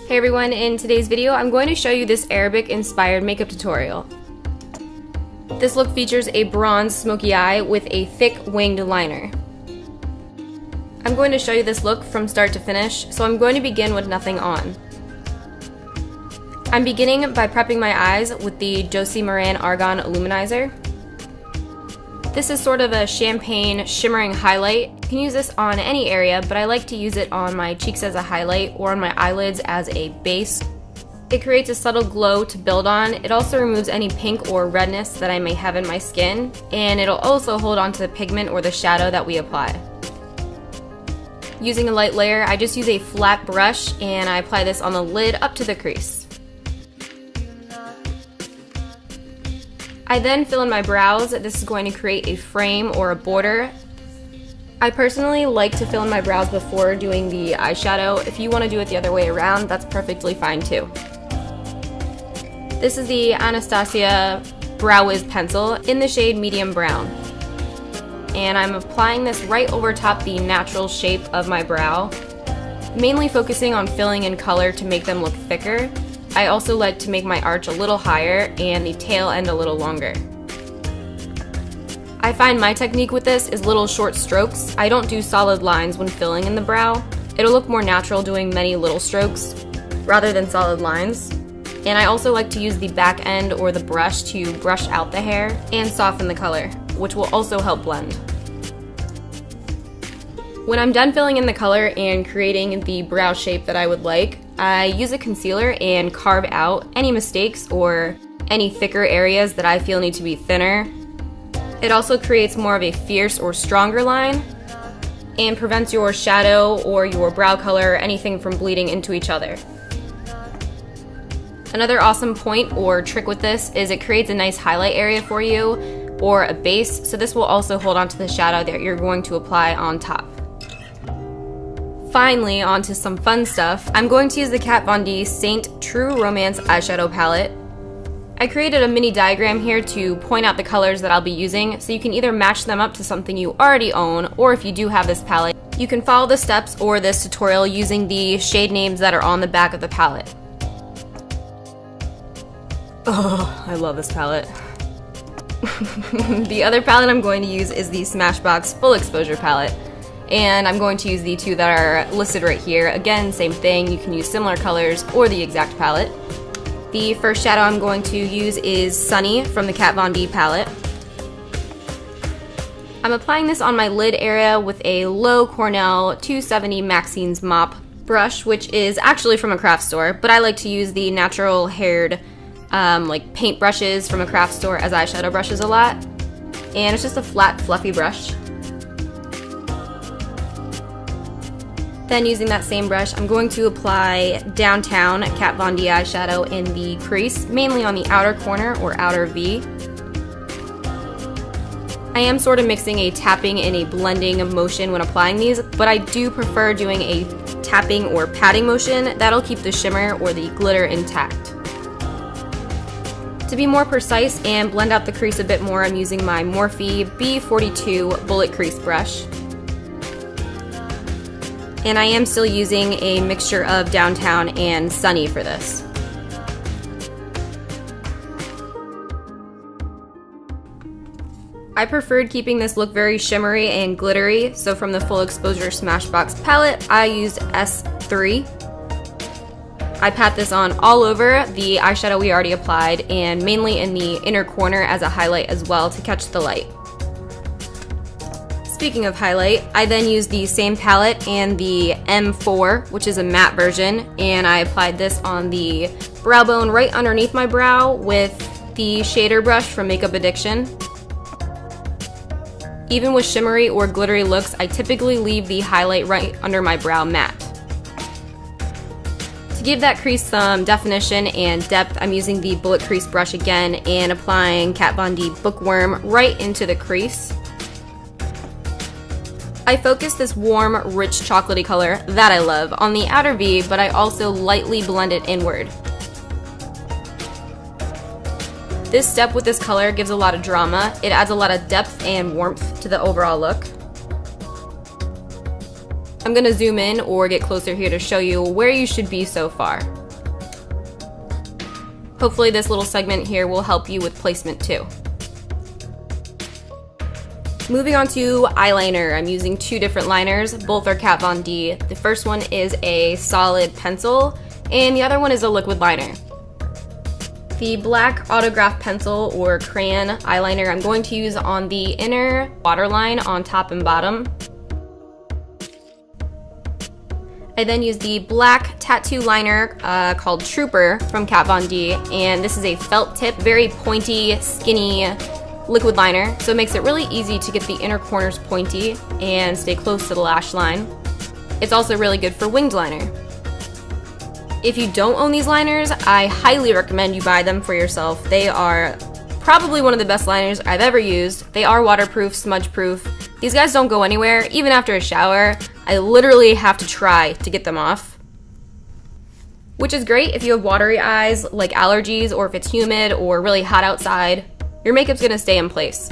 Hey everyone, in today's video I'm going to show you this Arabic inspired makeup tutorial. This look features a bronze smoky eye with a thick winged liner. I'm going to show you this look from start to finish, so I'm going to begin with nothing on. I'm beginning by prepping my eyes with the Josie Maran Argan Illuminizer. This is sort of a champagne shimmering highlight. You can use this on any area, but I like to use it on my cheeks as a highlight or on my eyelids as a base. It creates a subtle glow to build on. It also removes any pink or redness that I may have in my skin, and it'll also hold on to the pigment or the shadow that we apply. Using a light layer, I just use a flat brush and I apply this on the lid up to the crease. I then fill in my brows. This is going to create a frame or a border. I personally like to fill in my brows before doing the eyeshadow. If you want to do it the other way around, that's perfectly fine too. This is the Anastasia Brow Wiz pencil in the shade medium brown. And I'm applying this right over top the natural shape of my brow, mainly focusing on filling in color to make them look thicker. I also like to make my arch a little higher and the tail end a little longer. I find my technique with this is little short strokes. I don't do solid lines when filling in the brow. It'll look more natural doing many little strokes rather than solid lines. And I also like to use the back end or the brush to brush out the hair and soften the color, which will also help blend. When I'm done filling in the color and creating the brow shape that I would like, I use a concealer and carve out any mistakes or any thicker areas that I feel need to be thinner. It also creates more of a fierce or stronger line and prevents your shadow or your brow color or anything from bleeding into each other. Another awesome point or trick with this is it creates a nice highlight area for you or a base, so this will also hold on to the shadow that you're going to apply on top. Finally, on to some fun stuff. I'm going to use the Kat Von D Saint True Romance eyeshadow palette. I created a mini diagram here to point out the colors that I'll be using, so you can either match them up to something you already own, or if you do have this palette, you can follow the steps or this tutorial using the shade names that are on the back of the palette. Oh, I love this palette. The other palette I'm going to use is the Smashbox Full Exposure palette. And I'm going to use the two that are listed right here. Again, same thing, you can use similar colors or the exact palette. The first shadow I'm going to use is Sunny from the Kat Von D palette. I'm applying this on my lid area with a low Cornell 270 Maxine's mop brush, which is actually from a craft store, but I like to use the natural haired like paint brushes from a craft store as eyeshadow brushes a lot. And it's just a flat, fluffy brush. Then using that same brush, I'm going to apply Downtown Kat Von D eyeshadow in the crease, mainly on the outer corner or outer V. I am sort of mixing a tapping and a blending motion when applying these, but I do prefer doing a tapping or patting motion. That'll keep the shimmer or the glitter intact. To be more precise and blend out the crease a bit more, I'm using my Morphe B42 Bullet Crease brush. And I am still using a mixture of Downtown and Sunny for this. I preferred keeping this look very shimmery and glittery, so from the Full Exposure Smashbox palette, I used S3. I pat this on all over the eyeshadow we already applied, and mainly in the inner corner as a highlight as well to catch the light. Speaking of highlight, I then used the same palette and the M4, which is a matte version, and I applied this on the brow bone right underneath my brow with the shader brush from Makeup Addiction. Even with shimmery or glittery looks, I typically leave the highlight right under my brow matte. To give that crease some definition and depth, I'm using the Bullet Crease brush again and applying Kat Von D Bookworm right into the crease. I focus this warm, rich chocolatey color that I love on the outer V, but I also lightly blend it inward. This step with this color gives a lot of drama. It adds a lot of depth and warmth to the overall look. I'm gonna zoom in or get closer here to show you where you should be so far. Hopefully this little segment here will help you with placement too. Moving on to eyeliner, I'm using two different liners. Both are Kat Von D. The first one is a solid pencil, and the other one is a liquid liner. The black autograph pencil or crayon eyeliner I'm going to use on the inner waterline on top and bottom. I then use the black tattoo liner called Trooper from Kat Von D, and this is a felt tip, very pointy, skinny liquid liner, so it makes it really easy to get the inner corners pointy and stay close to the lash line. It's also really good for winged liner. If you don't own these liners, I highly recommend you buy them for yourself. They are probably one of the best liners I've ever used. They are waterproof, smudge proof. These guys don't go anywhere, even after a shower. I literally have to try to get them off. Which is great if you have watery eyes, like allergies, or if it's humid or really hot outside. Your makeup's gonna stay in place.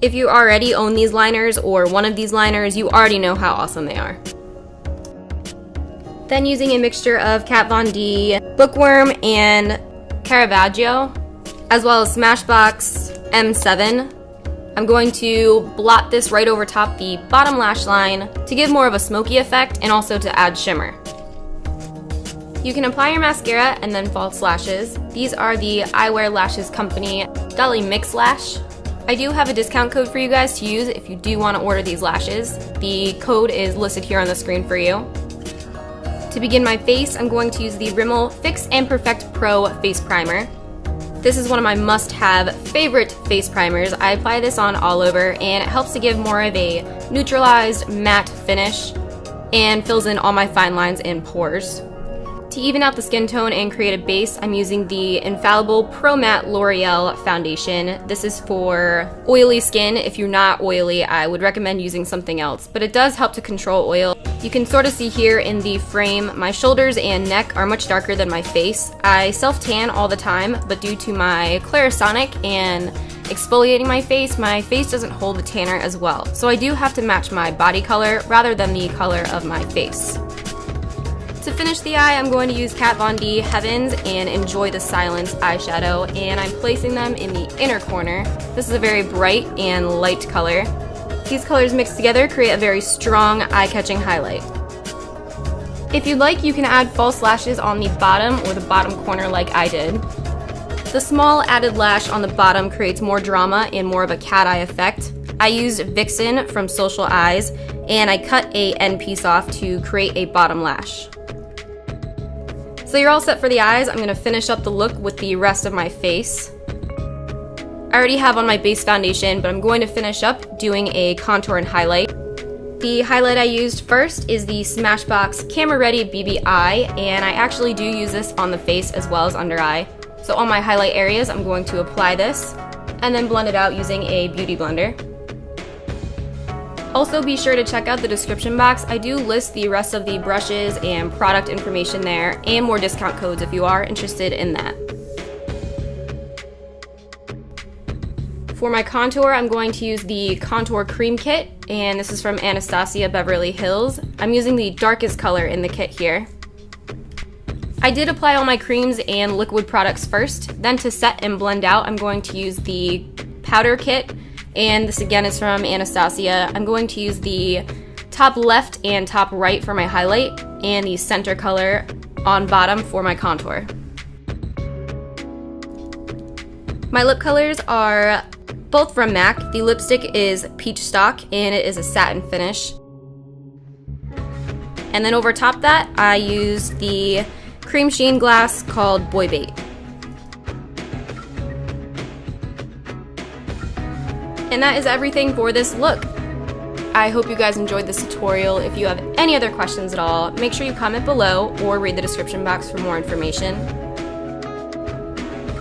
If you already own these liners or one of these liners, you already know how awesome they are. Then using a mixture of Kat Von D, Bookworm, and Caravaggio, as well as Smashbox M7, I'm going to blot this right over top the bottom lash line to give more of a smoky effect and also to add shimmer. You can apply your mascara and then false lashes. These are the Eyewear Lashes Company Dolly Mix Lash. I do have a discount code for you guys to use if you do want to order these lashes. The code is listed here on the screen for you. To begin my face, I'm going to use the Rimmel Fix and Perfect Pro Face Primer. This is one of my must-have favorite face primers. I apply this on all over, and it helps to give more of a neutralized matte finish and fills in all my fine lines and pores. To even out the skin tone and create a base, I'm using the Infallible Pro Matte L'Oreal Foundation. This is for oily skin. If you're not oily, I would recommend using something else, but it does help to control oil. You can sort of see here in the frame, my shoulders and neck are much darker than my face. I self-tan all the time, but due to my Clarisonic and exfoliating my face doesn't hold the tanner as well. So I do have to match my body color rather than the color of my face. To finish the eye, I'm going to use Kat Von D Heavens and Enjoy the Silence eyeshadow, and I'm placing them in the inner corner. This is a very bright and light color. These colors mixed together create a very strong, eye-catching highlight. If you'd like, you can add false lashes on the bottom or the bottom corner like I did. The small added lash on the bottom creates more drama and more of a cat eye effect. I used Vixen from Social Eyes, and I cut a end piece off to create a bottom lash. So you're all set for the eyes. I'm going to finish up the look with the rest of my face. I already have on my base foundation, but I'm going to finish up doing a contour and highlight. The highlight I used first is the Smashbox Camera Ready BB Eye, and I actually do use this on the face as well as under eye. So on my highlight areas, I'm going to apply this and then blend it out using a beauty blender. Also be sure to check out the description box. I do list the rest of the brushes and product information there and more discount codes if you are interested in that. For my contour, I'm going to use the Contour Cream Kit, and this is from Anastasia Beverly Hills. I'm using the darkest color in the kit here. I did apply all my creams and liquid products first, then to set and blend out, I'm going to use the powder kit, and this again is from Anastasia. I'm going to use the top left and top right for my highlight, and the center color on bottom for my contour. My lip colors are both from MAC. The lipstick is Peach Stock, and it is a satin finish. And then over top that, I used the cream sheen glass called Boy Bait. And that is everything for this look. I hope you guys enjoyed this tutorial. If you have any other questions at all, make sure you comment below or read the description box for more information.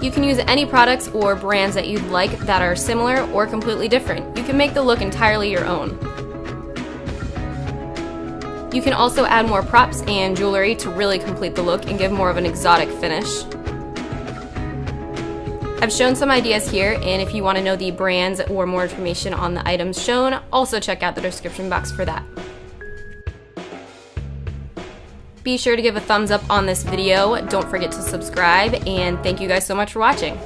You can use any products or brands that you'd like that are similar or completely different. You can make the look entirely your own. You can also add more props and jewelry to really complete the look and give more of an exotic finish. I've shown some ideas here, and if you want to know the brands or more information on the items shown, also check out the description box for that. be sure to give a thumbs up on this video. Don't forget to subscribe, and thank you guys so much for watching.